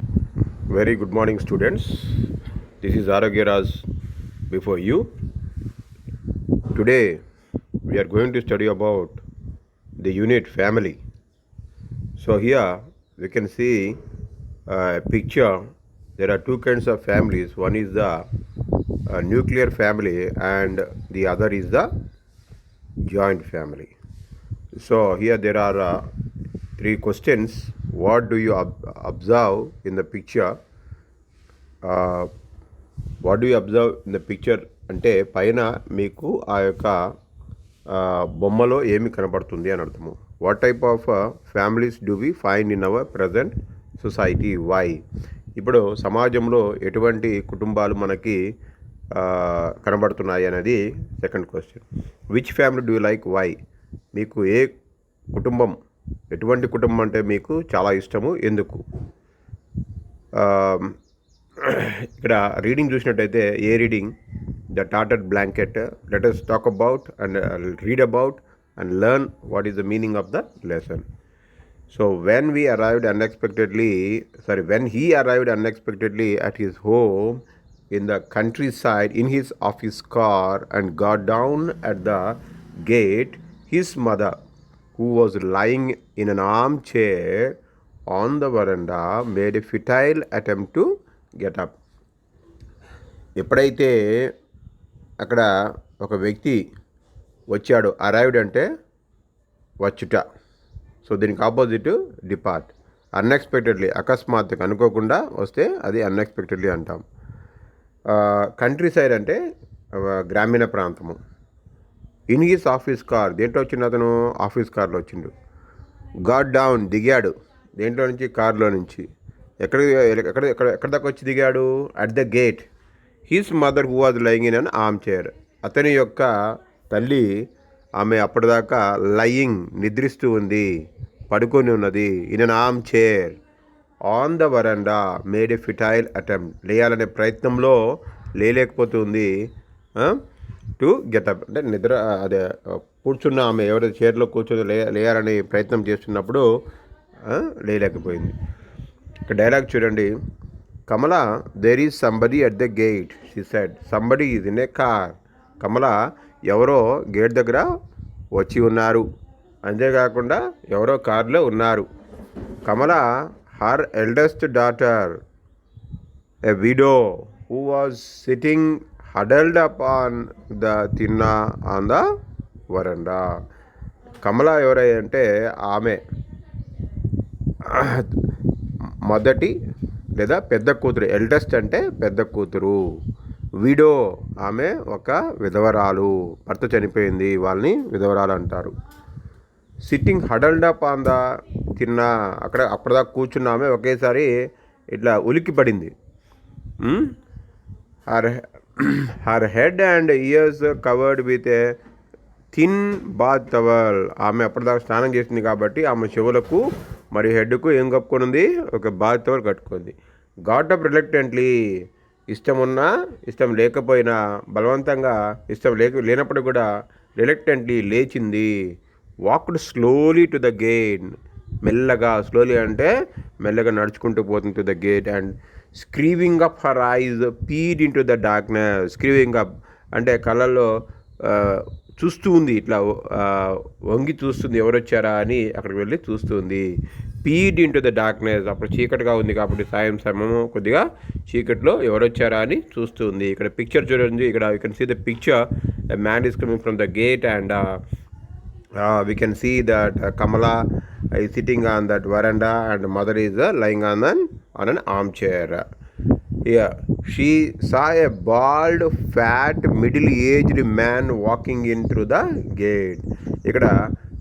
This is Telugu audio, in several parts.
Very good morning, students. This is Aragyaras before you. Today, we are going to study about the unit family. So, here we can see a picture. There are two kinds of families. One is the nuclear family, and the other is the joint family. So, here there are three questions. What do you observe in the picture? What do observe in the picture అంటే పైన మీకు ఆ యొక్క బొమ్మలో ఏమి కనబడుతుంది అని అర్థము. What type of families do we find in our present society, why? ఇప్పుడు సమాజంలో ఎటువంటి కుటుంబాలు మనకి కనబడుతున్నాయి అనేది second question. Which family do you like, why? మీకు ఏ కుటుంబం, ఎటువంటి కుటుంబం అంటే మీకు చాలా ఇష్టము, ఎందుకు? ఇక్కడ రీడింగ్ చూసినట్టయితే a reading, the tattered blanket. Let us talk about and read about and learn what is the meaning of the lesson. So when he arrived unexpectedly at his home in the countryside in his office car and got down at the gate, his mother, who was lying in an armchair on the veranda, made a futile attempt to get up. ఎప్పుడైతే అక్కడ ఒక వ్యక్తి వచ్చాడు, అరైవ్డ్ అంటే వచ్చుట. సో దీనికి ఆపోజిట్ డిపార్ట్. అన్ఎక్స్పెక్టెడ్లీ, అకస్మాత్తుగా, అనుకోకుండా వస్తే అది అన్ఎక్స్పెక్టెడ్లీ అంటాం. కంట్రీ సైడ్ అంటే గ్రామీణ ప్రాంతము. ఇన్ హిస్ ఆఫీస్ కార్, దేంట్లో వచ్చిండు అతను? ఆఫీస్ కార్లో వచ్చిండు. గాట్ డౌన్, దిగాడు. దేంట్లో నుంచి? కార్లో నుంచి. ఎక్కడ దాకా వచ్చి దిగాడు? At the gate. His mother who was lying in an arm chair, అతని యొక్క తల్లి, ఆమె అప్పటిదాకా లయింగ్, నిద్రిస్తూ ఉంది, పడుకొని ఉన్నది. In an arm chair on the వరండా మేడ్ ఎ ఫిటైల్ అటెంప్ట్, లేయాలనే ప్రయత్నంలో లేలేకపోతుంది. టు గెటప్ అంటే నిద్ర, అదే కూర్చున్న ఆమె ఎవరైతే చైర్లో కూర్చొని లేయాలని ప్రయత్నం చేస్తున్నప్పుడు లేలేకపోయింది. ఇక్కడ డైలాగ్ చూడండి. Kamala, there is somebody at the gate, she said. Somebody is in a car. Kamala, ఎవరో గేట్ దగ్గర వచ్చి ఉన్నారు, అంతేకాకుండా ఎవరో కార్లో ఉన్నారు. Kamala, her eldest daughter, a widow, who was sitting huddled up on the తిన్నా ఆన్ ద వరండా. కమల ఎవరంటే ఆమె మొదటి లేదా పెద్ద కూతురు. ఎల్డెస్ట్ అంటే పెద్ద కూతురు. విడో, ఆమె ఒక విధవరాలు, భర్త చనిపోయింది, వాళ్ళని విధవరాలు అంటారు. Sitting huddled up on the thinna, అప్పటిదాకా కూర్చున్న ఆమె ఒకేసారి ఇట్లా ఉలిక్కి పడింది. Her head and ears covered with a thin bath towel, ఆమె అప్పటిదాకా స్నానం చేసింది కాబట్టి ఆమె చెవులకు మరియు హెడ్కు ఏం కప్పుకొని, ఒక బాత్ టవల్ కట్టుకుంది. గాట్ అప్ రిలక్టెంట్లీ, ఇష్టం లేకపోయినా, బలవంతంగా, లేనప్పుడు కూడా రిలక్టెంట్లీ లేచింది. Walked slowly to the gate, మెల్లగా, స్లోలీ అంటే మెల్లగా నడుచుకుంటూ పోతుంది to the gate. And screwing up her eyes peered into the darkness. Screwing up అంటే కళ్ళల్లో చూస్తూ ఉంది, ఇట్లా వంగి చూస్తుంది, ఎవరు వచ్చారా అని అక్కడికి వెళ్ళి చూస్తుంది. పీడ్ ఇన్ టు ద డార్క్నెస్, అప్పుడు చీకటిగా ఉంది కాబట్టి సాయం సమయము కొద్దిగా చీకట్లో ఎవరు వచ్చారా అని చూస్తుంది. ఇక్కడ పిక్చర్ చూడండి. ఇక్కడ you can see the picture, a man is coming from the gate and we can see that Kamala is sitting on that veranda and mother is lying on an armchair. Here she saw a bald, fat, middle-aged man walking in through the gate. ఇక్కడ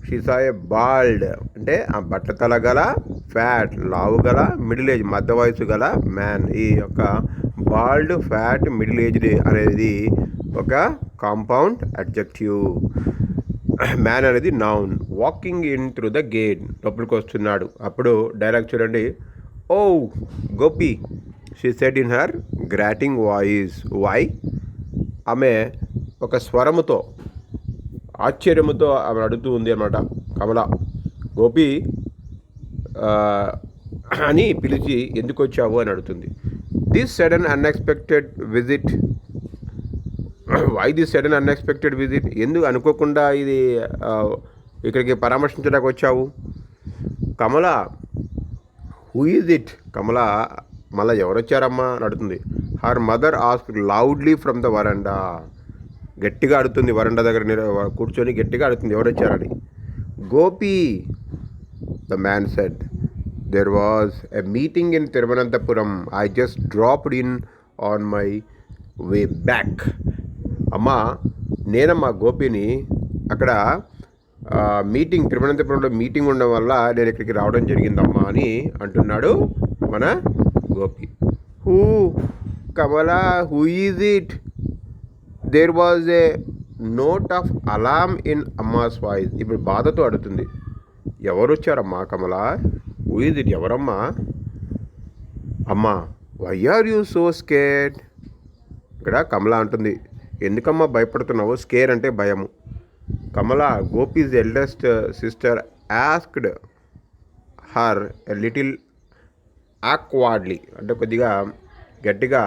she saw a bald అంటే ఆ బట్టతల గల, ఫ్యాట్, లావు గల, మిడిల్ ఏజ్, మధ్య వయసు గల మ్యాన్. ఈ యొక్క బాల్డ్, ఫ్యాట్, మిడిల్ ఏజ్డ్ అనేది ఒక కాంపౌండ్ అడ్జెక్టివ్. మ్యాన్ అనేది noun. Walking in through the gate, లోపలికి వస్తున్నాడు. అప్పుడు డైలాగ్ చూడండి. Oh Gopi, she said in her grating voice. Why? ఆమె ఒక స్వరముతో, ఆశ్చర్యముతో ఆమె అడుగుతూ ఉంది అన్నమాట. కమల, గోపి అని పిలిచి ఎందుకు వచ్చావు అని అడుగుతుంది. This sudden unexpected visit, why this sudden unexpected visit, ఎందుకు అనుకోకుండా ఇది ఇక్కడికి పరామర్శించడానికి వచ్చావు? Kamala, who is it? Kamala మళ్ళీ ఎవరు వచ్చారమ్మా అని అడుగుతుంది. Her mother ask loudly from the veranda, గట్టిగా అడుగుతుంది, వరండా దగ్గర కూర్చొని గట్టిగా అడుగుతుంది ఎవరు వచ్చారని. Gopi, the man said, there was a meeting in Thiruvananthapuram. I just dropped in on my way back. అమ్మా నేనమ్మా గోపిని, అక్కడ మీటింగ్ తిరువనంతపురంలో మీటింగ్ ఉండడం వల్ల నేను ఇక్కడికి రావడం జరిగిందమ్మా అని అంటున్నాడు మన Gopi. Who Kamala, who is it? There was a note of alarm in Amma's voice. ఇప్పుడు బాధతో అడుగుతుంది, ఎవరు వచ్చారమ్మా కమలా? Who is it? ఎవరమ్మా? Amma, why are you so scared? ఇక్కడ కమల అంటుంది, ఎందుకమ్మా భయపడుతున్నావు? స్కేర్ అంటే భయము. Kamala, Gopi's eldest sister asked her a little awkwardly, అంటే కొద్దిగా గట్టిగా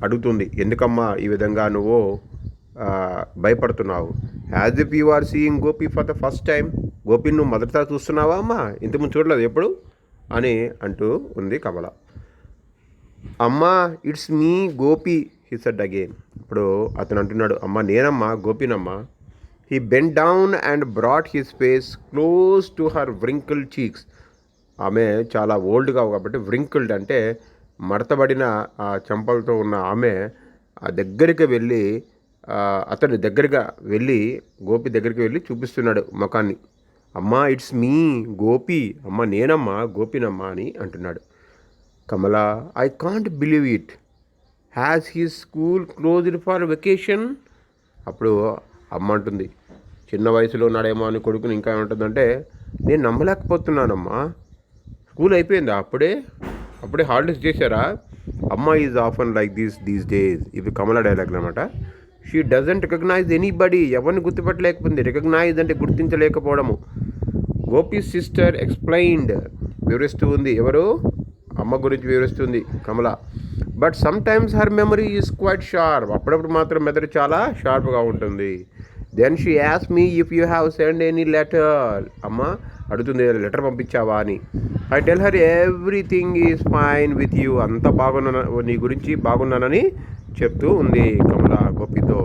అడుగుతుంది, ఎందుకమ్మా ఈ విధంగా నువ్వు భయపడుతున్నావు? As if you are seeing Gopi for the first time. గోపిని నువ్వు మొదటిసారి చూస్తున్నావా అమ్మా? ఇంతకుముందు చూడలేదు ఎప్పుడు అని అంటూ ఉంది Kamala. Amma, it's me Gopi, he said again. ఇప్పుడు అతను అంటున్నాడు, అమ్మ నేనమ్మా గోపినమ్మా. He bent down and brought his face close to her wrinkled cheeks. ఆమె చాలా ఓల్డ్గా కాబట్టి వ్రింకిల్డ్ అంటే మడతబడిన ఆ చెంపలతో ఉన్న ఆమె ఆ దగ్గరికి వెళ్ళి అతడి దగ్గరగా వెళ్ళి గోపి దగ్గరికి వెళ్ళి చూపిస్తున్నాడు ముఖాన్ని. అమ్మా, ఇట్స్ మీ గోపి, అమ్మ నేనమ్మా గోపినమ్మా అని అంటున్నాడు. Kamala, I can't believe it, has his school closed for vacation. అప్పుడు అమ్మ అంటుంది, చిన్న వయసులో ఉన్నాడేమో అని కొడుకుని ఇంకా ఏమంటుందంటే, నేను నమ్మలేకపోతున్నానమ్మా, స్కూల్ అయిపోయిందా? అప్పుడే హాలిడేస్ చేశారా? Amma is often like these days. ఇది కమల డైలాగ్ అనమాట. షీ డజంట్ రికగ్నైజ్ ఎనీబడి, ఎవరిని గుర్తుపట్టలేకపోయింది. రికగ్నైజ్ అంటే గుర్తించలేకపోవడము. గోపి సిస్టర్ ఎక్స్ప్లెయిన్డ్, వివరిస్తూ ఉంది. ఎవరు? అమ్మ గురించి వివరిస్తుంది Kamala. But sometimes her memory is quite sharp, అప్పుడప్పుడు మాత్రం మెదడు చాలా షార్ప్గా ఉంటుంది. Then she ask me if you have send any letter. అమ్మ అడుగుతుంది, లెటర్ పంపించావా అని. I tell her everything is fine with you, అంతా బాగున్నా, నీ గురించి బాగున్నానని చెప్తూ ఉంది కమల గోపితో.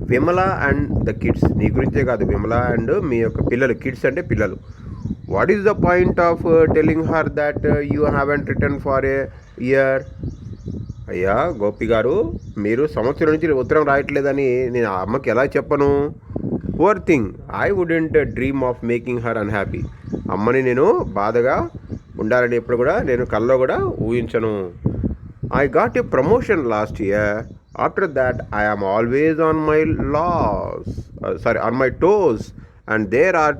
విమల అండ్ ద కిడ్స్, నీ గురించే కాదు, విమల అండ్ మీ యొక్క పిల్లలు, కిడ్స్ అంటే పిల్లలు. What is the point of telling her that you haven't return for a year? అయ్యా గోపి గారు, మీరు సంవత్సరం నుంచి ఉత్తరం రాయట్లేదని నేను ఆ అమ్మకి ఎలా చెప్పను? Poor thing, I wouldn't dream of making her unhappy. అమ్మని నేను బాధగా ఉండాలని ఎప్పుడు కూడా నేను కల్లో కూడా ఊహించను. I got a promotion last year. After that, I am always on my toes, and there are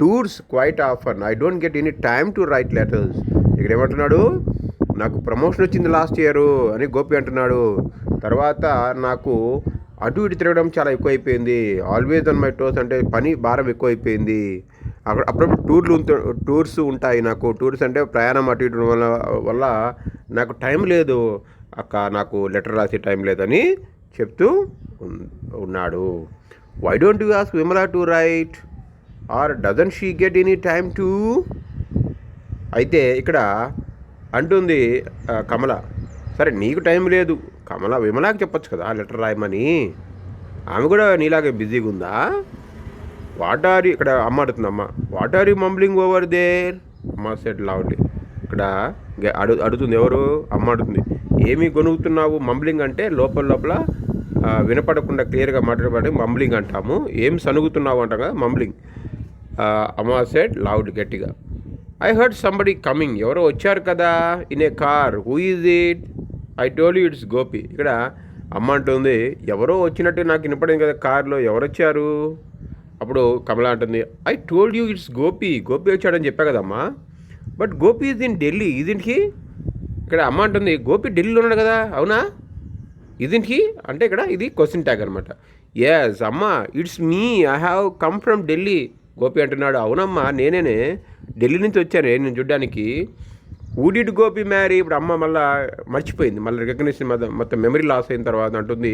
tours quite often. I don't get any time to write letters. ఇక్కడ ఏమంటున్నాడు, నాకు ప్రమోషన్ వచ్చింది లాస్ట్ ఇయర్ అని గోపి అంటున్నాడు. తర్వాత నాకు అటు ఇటు తిరగడం చాలా ఎక్కువైపోయింది. ఆల్వేస్ ఆన్ మై టోస్ అంటే పని భారం ఎక్కువైపోయింది. అప్పుడప్పుడు టూర్స్ ఉంటాయి నాకు. టూర్స్ అంటే ప్రయాణం అటు ఇటు వల్ల నాకు టైం లేదు అక్క, నాకు లెటర్ రాసే టైం లేదని చెప్తూ ఉన్నాడు. Why don't you ask Vimala to write, or doesn't she get any time to? అయితే ఇక్కడ అంటుంది కమల, సరే నీకు టైం లేదు, విమలాకి చెప్పొచ్చు కదా లెటర్ రాయమని. ఆమె కూడా నీలాగే బిజీగా ఉందా? ఇక్కడ అమ్మ అడుగుతుంది, Amma what are you mumbling over there? Amma said loudly. ఇక్కడ అడుగుతుంది ఎవరు? అమ్మ అడుగుతుంది, ఏమి గొనుగుతున్నావు? మంబ్లింగ్ అంటే లోపల వినపడకుండా క్లియర్గా మాట్లాడబడి మంబ్లింగ్ అంటాము. ఏం సనుగుతున్నావు అంటాం కదా మంబ్లింగ్. అమ్మ సెడ్ లౌడ్, గట్టిగా, ఐ హర్డ్ సంబడి కమింగ్, ఎవరో వచ్చారు కదా in a car. Who is it? I told you it's Gopi. ఇక్కడ అమ్మ అంటుంది, ఎవరో వచ్చినట్టు నాకు వినపడింది కదా కార్లో, ఎవరు వచ్చారు? అప్పుడు కమల అంటుంది, I told you it's Gopi వచ్చాడని చెప్పా కదమ్మా. But Gopi is in Delhi, isn't he? ఇక్కడ అమ్మ అంటుంది, గోపి ఢిల్లీలో ఉన్నాడు కదా, అవునా? ఇజింట్ హీ అంటే ఇక్కడ ఇది క్వశ్చన్ ట్యాగ్ అనమాట. ఎస్ అమ్మ, it's me, I have come from Delhi. Gopi అంటున్నాడు, అవునమ్మా నేనే, ఢిల్లీ నుంచి వచ్చాను నేను చూడ్డానికి. Who did Gopi marry? ఇప్పుడు అమ్మ మళ్ళీ మర్చిపోయింది, మళ్ళీ రికగ్నిషన్ మొత్తం మెమరీ లాస్ అయిన తర్వాత అంటుంది,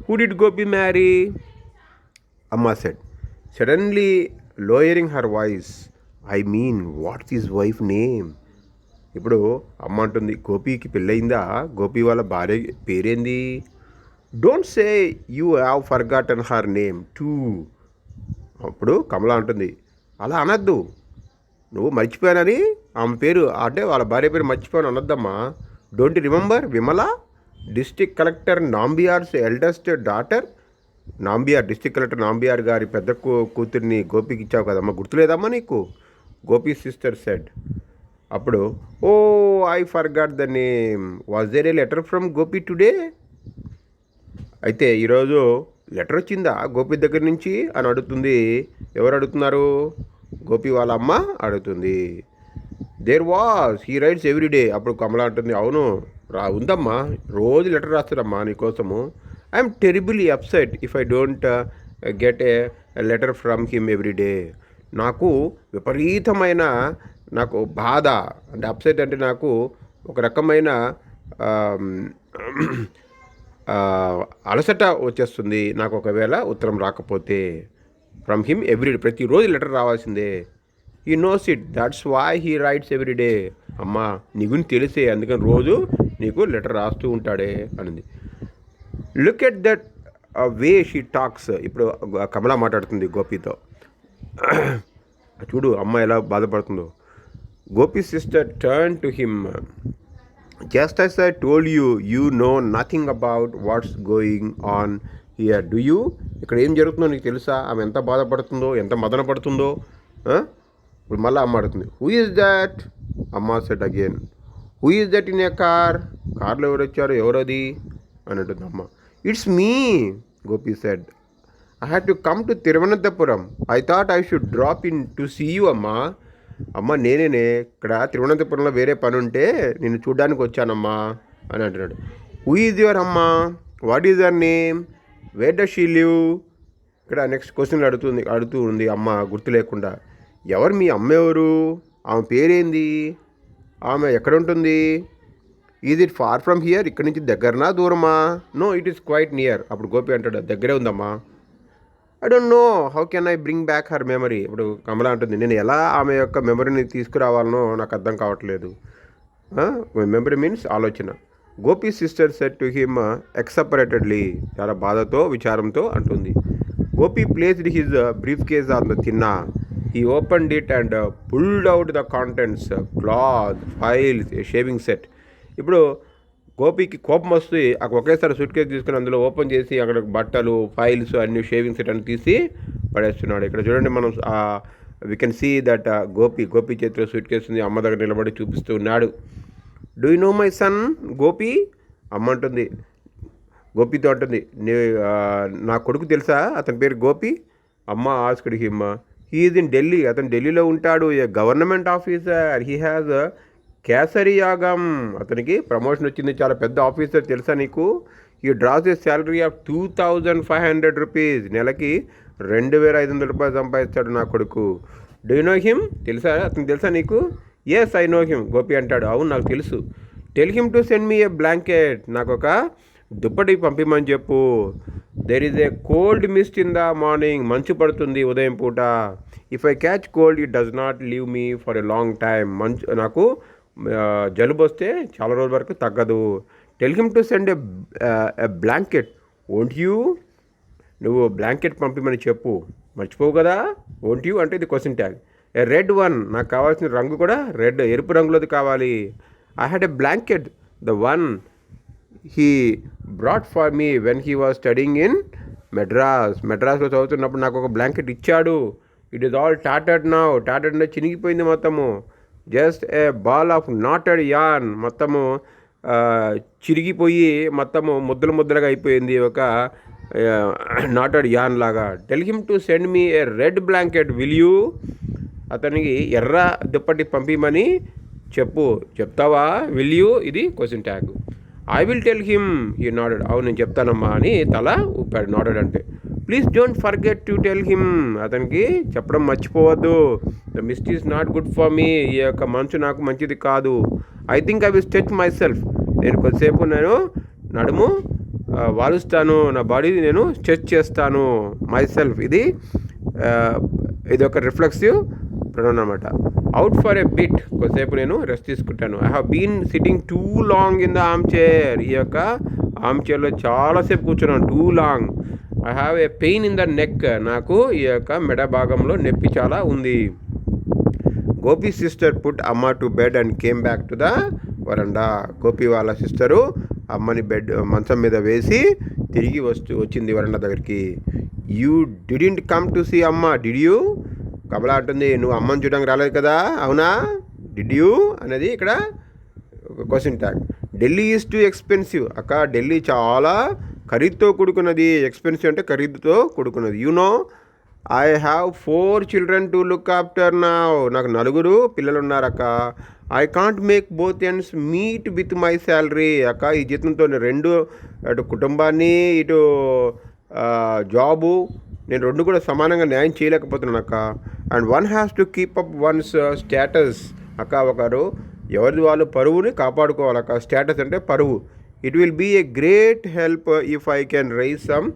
who did Gopi marry? Amma said suddenly lowering her voice, I mean what's his wife name? ఇప్పుడు అమ్మ అంటుంది, గోపికి పెళ్ళయిందా? గోపి వాళ్ళ భార్య పేరేంది? Don't say you have forgotten her name too. అప్పుడు కమల అంటుంది, అలా అనద్దు, నువ్వు మర్చిపోయానని ఆమె పేరు అంటే వాళ్ళ భార్య పేరు మర్చిపోయాను అనొద్దమ్మా. Don't remember Vimala, district collector Nambiar's eldest daughter? Nambiar, district collector Nambiar గారి పెద్ద కూతుర్ని గోపికి ఇచ్చావు కదమ్మా, గుర్తులేదమ్మా నీకు? Gopi sister said. అప్పుడు oh I forgot the name, was there a letter from Gopi today? అయితే ఈరోజు లెటర్ వచ్చిందా గోపి దగ్గర నుంచి అని అడుగుతుంది. ఎవరు అడుగుతున్నారు? గోపి వాళ్ళ అమ్మ అడుగుతుంది. There was, he writes every day. అప్పుడు కమల అంటుంది, అవును ఉందమ్మా, రోజు లెటర్ రాస్తారమ్మా నీకోసము. I'm terribly upset if I don't get a letter from him every day. నాకు విపరీతమైన నాకు బాధ అంటే అప్సెట్ అంటే నాకు ఒక రకమైన అలసట వచ్చేస్తుంది నాకు ఒకవేళ ఉత్తరం రాకపోతే. ఫ్రమ్ హిమ్ ఎవ్రీడే, ప్రతిరోజు లెటర్ రావాల్సిందే. He knows it, that's why he writes every day. అమ్మా నీకు తెలిసే, అందుకని రోజు నీకు లెటర్ రాస్తూ ఉంటాడే అనింది. Look at that way she talks. ఇప్పుడు కమల మాట్లాడుతుంది గోపితో. చూడు అమ్మ ఎలా బాధపడుతుందో. Gopi sister turn to him. Just as I told you, you know nothing about what's going on here, do you? ఇక్కడ ఏం జరుగుతుందో నీకు తెలుసా? ఆమె ఎంత బాధపడుతుందో, ఎంత మదన పడుతుందో. ఇప్పుడు మళ్ళీ అమ్మ అడుగుతుంది, who is that? Amma said again, who is that in a car? కార్లో ఎవరు వచ్చారు, ఎవరది అని అంటుంది అమ్మ. It's me, Gopi said. I had to come to Thiruvananthapuram. I thought I should drop in to see you. అమ్మ నేనే ఇక్కడ తిరువనంతపురంలో వేరే పని ఉంటే నేను చూడ్డానికి వచ్చానమ్మా అని అంటున్నాడు. హూ ఈజ్ యువర్ అమ్మ? What is your name? Where does she live? ఇక్కడ నెక్స్ట్ క్వశ్చన్ అడుగుతూ ఉంది అమ్మ గుర్తు లేకుండా. ఎవరు మీ అమ్మ? ఎవరు? ఆమె పేరేంది? ఆమె ఎక్కడ ఉంటుంది? Is it far from here? ఇక్కడ నుంచి దగ్గరనా దూరమా? No, it is quite near. అప్పుడు గోపి అంటాడు, దగ్గరే ఉందమ్మా. I don't know how can I bring back her memory. ఇప్పుడు కమల అంటుంది, నేను ఎలా ఆమె యొక్క మెమరీని తీసుకురావాలనో నాకు అర్థం కావట్లేదు. మెమరీ మీన్స్ ఆలోచన. Gopi sister said to him exasperatedly, చాలా బాధతో విచారంతో అంటుంది. Gopi placed his briefcase on the thinna. He opened it and pulled out the contents, cloth, files, a shaving set. ఇప్పుడు గోపికి కోపం వస్తే అక్కడ ఒకేసారి సూట్ కేసు తీసుకుని అందులో ఓపెన్ చేసి అక్కడ బట్టలు, ఫైల్స్ అన్ని షేవింగ్ సెట్ అని తీసి పడేస్తున్నాడు. ఇక్కడ చూడండి మనం we can see that Gopi చేతిలో సూట్ కేసు ఉంది, అమ్మ దగ్గర నిలబడి చూపిస్తూ ఉన్నాడు. Do you know my son Gopi? అమ్మ అంటుంది, గోపితో అంటుంది, నా కొడుకు తెలుసా, అతని పేరు Gopi? Amma asked him. He is in Delhi, అతను ఢిల్లీలో ఉంటాడు. A government officer, he has కేసరి యాగం, అతనికి ప్రమోషన్ వచ్చింది, చాలా పెద్ద ఆఫీసర్ తెలుసా నీకు? He draws a salary of 2500 rupees, నెలకి 2500 రూపాయలు సంపాదిస్తాడు నా కొడుకు. Do you know him? అతను తెలుసా నీకు? Yes I know him, Gopi అంటాడు, అవును నాకు తెలుసు. Tell him to send me a blanket, నాకు ఒక దుప్పటి పంపిమని చెప్పు. There is a cold mist in the morning, మంచు పడుతుంది ఉదయం పూట. If I catch cold it does not leave me for a long time, నాకు జలుబు వస్తే చాలా రోజుల వరకు తగ్గదు. Tell him to send a blanket won't you, నువ్వు బ్లాంకెట్ పంపిమని చెప్పు, మర్చిపోవు కదా. వోంట్ యూ అంటే ఇది question tag. A red one, నాకు కావాల్సిన రంగు కూడా రెడ్, ఎరుపు రంగులోది కావాలి. I had a blanket, the one he brought for me when he was studying in మెడ్రాస్లో చదువుతున్నప్పుడు నాకు ఒక బ్లాంకెట్ ఇచ్చాడు. It is all tattered now, tattered అంటే చినిగిపోయింది మొత్తము. Just a ball of knotted yarn, మొత్తము చిరిగిపోయి మొత్తము ముద్దలుగా అయిపోయింది, ఒక నాటెడ్ యాన్ లాగా. Tell him to send me a red blanket will you, అతనికి ఎర్ర దుప్పటి పంపిమని చెప్తావా? విల్ యూ ఇది question tag. I will tell him, he nodded, అవును నేను చెప్తానమ్మా అని తల ఊపాడు, నాడెడ్ అంటే. Please don't forget to tell him. అతనికి చెప్పడం మర్చిపోవద్దు. The mist is not good for me. ఈ యొక్క మంచు నాకు మంచిది కాదు. I think I will stretch my self. నేను కొద్దిసేపు నేను నడుము వాలుస్తాను, నా బాడీని నేను స్ట్రెచ్ చేస్తాను మై సెల్ఫ్. ఇది ఒక రిఫ్లెక్సివ్ ప్రొనౌన్ అనమాట. అవుట్ ఫర్ ఎ బిట్, కొద్దిసేపు నేను రెస్ట్ తీసుకుంటాను. I have been sitting too long in the armchair. ఈ యొక్క ఆర్మ్ చైర్లో చాలాసేపు కూర్చున్నాను, too long. I have a pain in the neck. నాకు ఈ యొక్క మెడ భాగంలో నొప్పి చాలా ఉంది. Gopi sister put Amma to bed and came back to the veranda. Gopi వాళ్ళ సిస్టరు అమ్మని మంచం మీద వేసి తిరిగి వచ్చింది వరండా దగ్గరికి. You didn't come to see Amma, did you? Kamala అంటుంది, నువ్వు అమ్మని చూడడానికి రాలేదు కదా, అవునా? డిడ్ యూ అనేది ఇక్కడ question tag. Delhi is too expensive. అక్క, ఢిల్లీ చాలా ఖరీదుతో కూడుకున్నది. ఎక్స్పెన్సివ్ అంటే ఖరీదుతో కూడుకున్నది. You know I have 4 children to look after now. నాకు 4 పిల్లలు ఉన్నారక్క. I can't make both ends meet with my salary. అక్క, ఈ జీతంతో రెండు, అటు కుటుంబాన్ని ఇటు జాబు, నేను రెండు కూడా సమానంగా న్యాయం చేయలేకపోతున్నాను అక్క. And one has to keep up one's status. అక్క, ఒకరు ఎవరిది వాళ్ళు పరువుని కాపాడుకోవాలక్క. స్టేటస్ అంటే పరువు. It will be a great help if I can raise some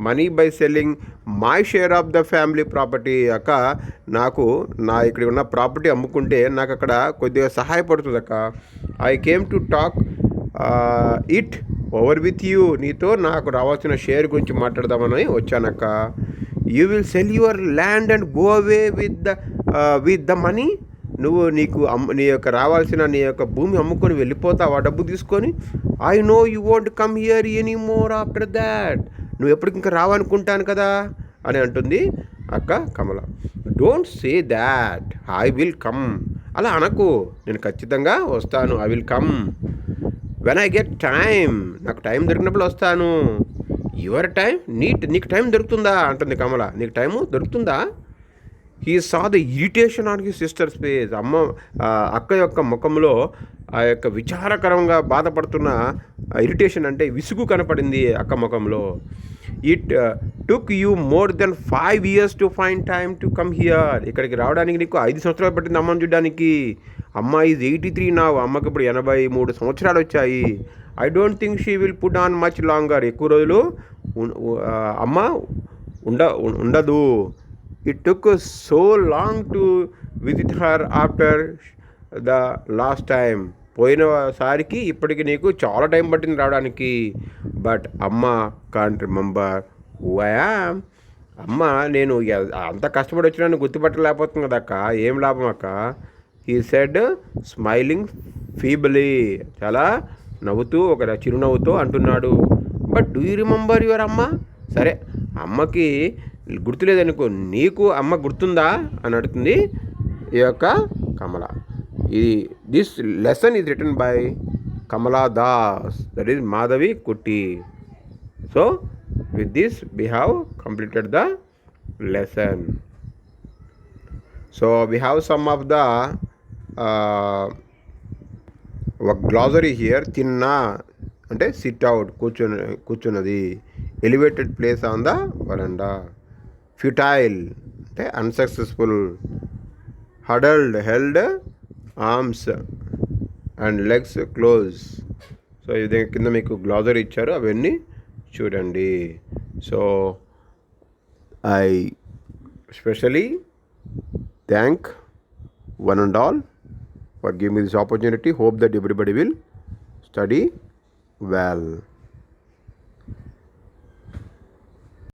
money by selling my share of the family property. అక్క, నాకు ఇక్కడ ఉన్న ప్రాపర్టీ అమ్ముకుంటే నాకు అక్కడ కొద్దిగా సహాయపడుతుంది అక్క. I came to talk it over with you. నీతో నాకు రావాల్సిన షేర్ గురించి మాట్లాడదామని వచ్చానక్క. You will sell your land and go away with the money. నువ్వు నీ యొక్క రావాల్సిన నీ యొక్క భూమి అమ్ముకొని వెళ్ళిపోతావు ఆ డబ్బు తీసుకొని. I know you won't come here any more after that. నువ్వు ఎప్పటికి ఇంకా రావనుకుంటాను కదా అని అంటుంది అక్క Kamala. Don't say that, I will come. అలా అనకు, నేను ఖచ్చితంగా వస్తాను. I will come when I get time. నాకు టైం దొరికినప్పుడు వస్తాను. యువర్ టైం, నీకు టైం దొరుకుతుందా అంటుంది కమల. నీకు టైము దొరుకుతుందా? He saw the irritation on his sisters face. అక్క యొక్క ముఖంలో ఆ యొక్క విచారకరంగా బాధపడుతున్న ఇరిటేషన్ అంటే విసుగు కనపడింది అక్క ముఖంలో. It took you more than 5 years to find time to come here. ఇక్కడికి రావడానికి నీకు 5 సంవత్సరాలు పట్టింది అమ్మని చూడడానికి. అమ్మ ఈజ్ 83 నా. అమ్మకి ఇప్పుడు 83 సంవత్సరాలు వచ్చాయి. I don't think she will put on much longer. ఎక్కువ రోజులు అమ్మ ఉండదు. It took so long to visit her after the last time. పోయినసారికి ఇప్పటికి నీకు చాలా టైం పట్టింది రావడానికి. But Amma can't remember who I am. అమ్మ, నేను అంత కష్టపడి వచ్చినా గుర్తుపట్టలేకపోతుంది కదా అక్క. ఏం లాభం అక్క? He said smiling feebly. చాలా నవ్వుతూ, ఒక చిరునవ్వుతో అంటున్నాడు. But do you remember your Amma? సరే, అమ్మకి గుర్తులేదనుకో, నీకు అమ్మ గుర్తుందా అని అడుగుతుంది ఈ యొక్క Kamala. This lesson is written by Kamala Das, that is Madhavi Kutty. So with this we have completed the lesson. So we have some of the glossary here. Thinna అంటే సిట్ అవుట్, కూర్చున్నది. Elevated place on the verandah. Futile అంటే unsuccessful. Huddled, held arms and legs close. So ఇది కింద మీకు గ్లాజరీ ఇచ్చారు, అవన్నీ చూడండి. So I specially thank one and all for giving me this opportunity. Hope that everybody will study well.